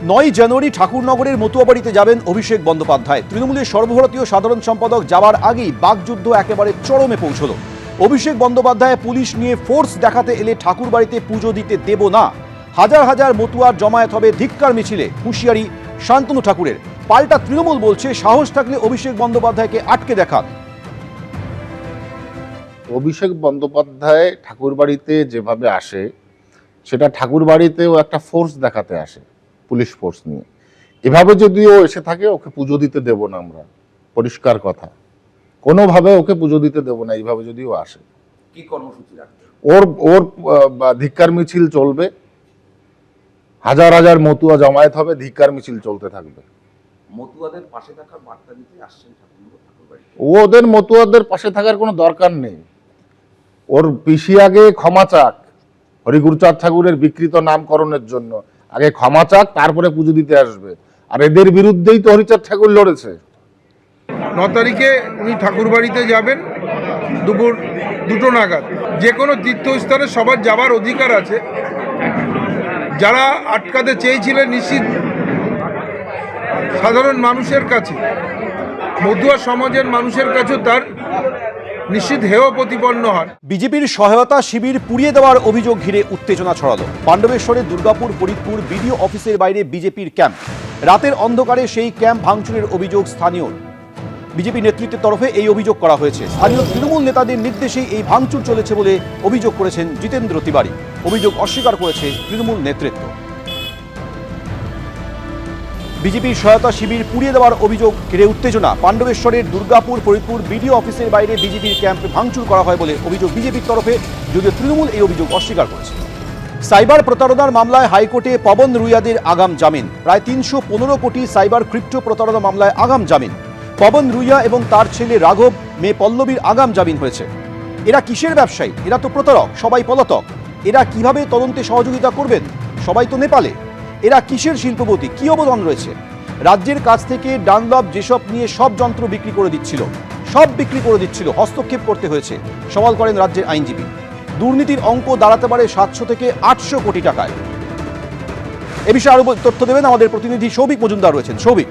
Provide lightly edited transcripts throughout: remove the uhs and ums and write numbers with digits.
9 জানুয়ারি ঠাকুরনগরের মতুয়াবাড়িতে যাবেন অভিষেক বন্দ্যোপাধ্যায়। তৃণমূলের সর্বভারতীয় সাধারণ সম্পাদক যাওয়ার আগেই বাকযুদ্ধ একেবারে চরমে পৌঁছল। অভিষেক বন্দ্যোপাধ্যায় পুলিশ নিয়ে ফোর্স দেখাতে এলে ঠাকুরবাড়িতে পুজো দিতে দেব না। হাজার হাজার মতুয়ার জমায়েত হবে ধিক্কার মিছিলে, হুঁশিয়ারি শান্তনু ঠাকুরের। পাল্টা তৃণমূল বলছে সাহস থাকলে অভিষেক বন্দ্যোপাধ্যায়কে আটকে দেখান। অভিষেক বন্দ্যোপাধ্যায় ঠাকুরবাড়িতে যেভাবে আসে সেটা ঠাকুরবাড়িতেও একটা ফোর্স দেখাতে আসে, পুলিশ ফোর্স নিয়ে। এভাবে যদিও এসে থাকে, ওকে পুজো দিতে দেব না আমরা, পরিষ্কার কথা। কোনোভাবে ওকে পুজো দিতে দেব না এইভাবে যদিও আসে। কি কর্মসূচি রাখবে? ওর ধিক্কার মিছিল চলবে, হাজার হাজার মতুয়া জমায়েত হবে, ধিক্কার মিছিল চলতে থাকবে। মতুয়াদের পাশে থাকার বার্তা দিতে আসছেন ঠাকুরবাড়িতে। ওদের মতুয়াদের পাশে থাকার কোনো দরকার নেই। ওর পিসি আগে ক্ষমা চাক, হরিগুরচাঁদ ঠাকুরের বিকৃত নামকরণের জন্য আগে ক্ষমা চাক, তারপরে পুজো দিতে আসবে। আর এদের বিরুদ্ধেই তো হরিচাঁদ ঠাকুর লড়েছে। 9 তারিখে উনি ঠাকুরবাড়িতে যাবেন দুপুর 2টো নাগাদ। যে কোনো তীর্থস্থানে সবার যাবার অধিকার আছে। যারা আটকাতে চেয়েছিলেন নিশ্চিত সাধারণ মানুষের কাছে, মতুয়া সমাজের মানুষের কাছেও তার নিশ্চিত হেয় প্রতিপন্ন হন। বিজেপির সহায়তা শিবির পুড়িয়ে দেওয়ার অভিযোগ ঘিরে উত্তেজনা ছড়ালো। পাণ্ডবেশ্বরে দুর্গাপুর ফরিদপুর বিডিও অফিসের বাইরে বিজেপির ক্যাম্প। রাতের অন্ধকারে সেই ক্যাম্প ভাঙচুরের অভিযোগ স্থানীয়। বিজেপি নেতৃত্বের তরফে এই অভিযোগ করা হয়েছে। স্থানীয় তৃণমূল নেতাদের নির্দেশেই এই ভাঙচুর চলেছে বলে অভিযোগ করেছেন জিতেন্দ্র তিওয়ারি। অভিযোগ অস্বীকার করেছে তৃণমূল নেতৃত্ব। বিজেপির সহায়তা শিবির পুড়িয়ে দেওয়ার অভিযোগ ঘিরে উত্তেজনা। পাণ্ডবেশ্বরের দুর্গাপুর ফরিদপুর বিডিও অফিসের বাইরে বিজেপির ক্যাম্পে ভাঙচুর করা হয় বলে অভিযোগ বিজেপির তরফে, যদিও তৃণমূল এই অভিযোগ অস্বীকার করেছে। সাইবার প্রতারণার মামলায় হাইকোর্টে পবন রুইয়াদের আগাম জামিন। প্রায় 315 কোটি সাইবার ক্রিপ্টো প্রতারণা মামলায় আগাম জামিন। পবন রুইয়া এবং তার ছেলে রাঘব, মেয়ে পল্লবীর আগাম জামিন হয়েছে। এরা কিসের ব্যবসায়ী? এরা তো প্রতারক, সবাই পলাতক। এরা কিভাবে তদন্তে সহযোগিতা করবেন? সবাই তো নেপালে। এরা কিসের শিল্পপতি? কি অবদান রয়েছে? রাজ্যের কাছ থেকে ডানলপ যেসব নিয়ে সব যন্ত্র বিক্রি করে দিচ্ছিল, সব বিক্রি করে দিচ্ছিল, হস্তক্ষেপ করতে হয়েছে, সওয়াল করেন রাজ্যের আইনজীবী। দুর্নীতির অঙ্ক দাঁড়াতে পারে 700 থেকে 800 কোটি টাকায়। এ বিষয়ে আরো তথ্য দেবেন আমাদের প্রতিনিধি সৌভিক মজুমদার রয়েছেন। সৌভিক,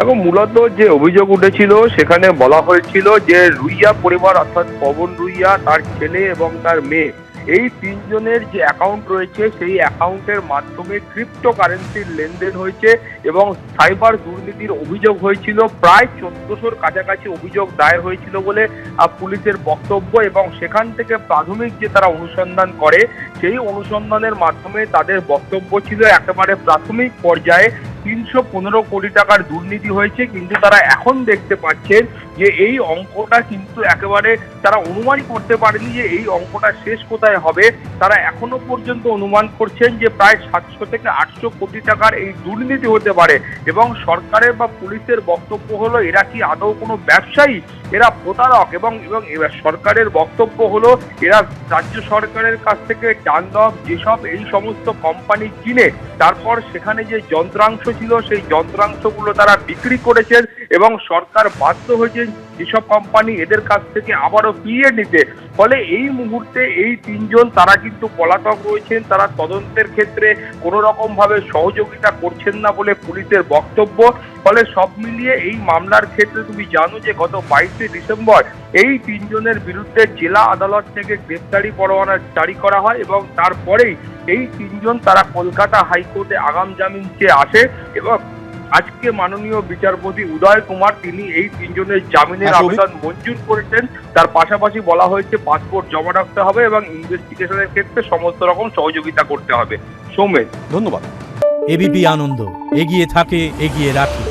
এবং মূলত যে অভিযোগ উঠেছিল সেখানে বলা হয়েছিল যে রুইয়া পরিবার অর্থাৎ পবন রুইয়া, তার ছেলে এবং তার মেয়ে, এই 3 জনের যে অ্যাকাউন্ট রয়েছে সেই অ্যাকাউন্টের মাধ্যমে ক্রিপ্টো কারেন্সির লেনদেন হয়েছে এবং সাইবার দুর্নীতির অভিযোগ হয়েছিল। প্রায় 1400-র কাছাকাছি অভিযোগ দায়ের হয়েছিল বলে পুলিশের বক্তব্য। এবং সেখান থেকে প্রাথমিক যে তারা অনুসন্ধান করে, সেই অনুসন্ধানের মাধ্যমে তাদের বক্তব্য ছিল একেবারে প্রাথমিক পর্যায়ে 315 কোটি টাকার দুর্নীতি হয়েছে। কিন্তু তারা এখন দেখতে পাচ্ছেন যে এই অঙ্কটা কিন্তু একেবারে তারা অনুমানই করতে পারেনি যে এই অঙ্কটা শেষ কোথায় হবে। তারা এখনো পর্যন্ত অনুমান করছেন যে প্রায় 700 থেকে 800 কোটি টাকার এই দুর্নীতি হতে পারে। এবং সরকারের বা পুলিশের বক্তব্য হলো এরা কি আদৌ কোনো ব্যবসায়ী? এরা প্রতারক। এবং সরকারের বক্তব্য হলো এরা রাজ্য সরকারের কাছ থেকে ডানলপ যেসব এই সমস্ত কোম্পানি কিনে তারপর সেখানে যে যন্ত্রাংশ ছিল সেই যন্ত্রাংশগুলো তারা বিক্রি করেছেন এবং সরকার বাধ্য হয়েছে যেসব কোম্পানি এদের কাছ থেকে আবারও ফিরিয়ে নিতে। ফলে এই মুহূর্তে এই 3 জন তারা কিন্তু পলাতক রয়েছেন। তারা তদন্তের ক্ষেত্রে কোনো রকম ভাবে সহযোগিতা করছেন না বলে পুলিশের বক্তব্য। ফলে সব মিলিয়ে এই মামলার ক্ষেত্রে তুমি জানো যে গত 22শে ডিসেম্বর এই 3 জনের বিরুদ্ধে জেলা আদালত থেকে গ্রেফতারি পরোয়ানা জারি করা হয় এবং তারপরেই এই 3 জন তারা কলকাতা হাইকোর্টে আগাম জামিন চেয়ে আসে। এবং আজকে মাননীয় বিচারপতি উদয় কুমার তিনি এই 3 জনের জামিনের আবেদন মঞ্জুর করেছেন। তার পাশাপাশি বলা হয়েছে পাসপোর্ট জমা রাখতে হবে এবং ইনভেস্টিগেশনের ক্ষেত্রে সমস্ত রকম সহযোগিতা করতে হবে। সৌমেন, ধন্যবাদ। এবিপি আনন্দ, এগিয়ে থাকে, এগিয়ে রাখে।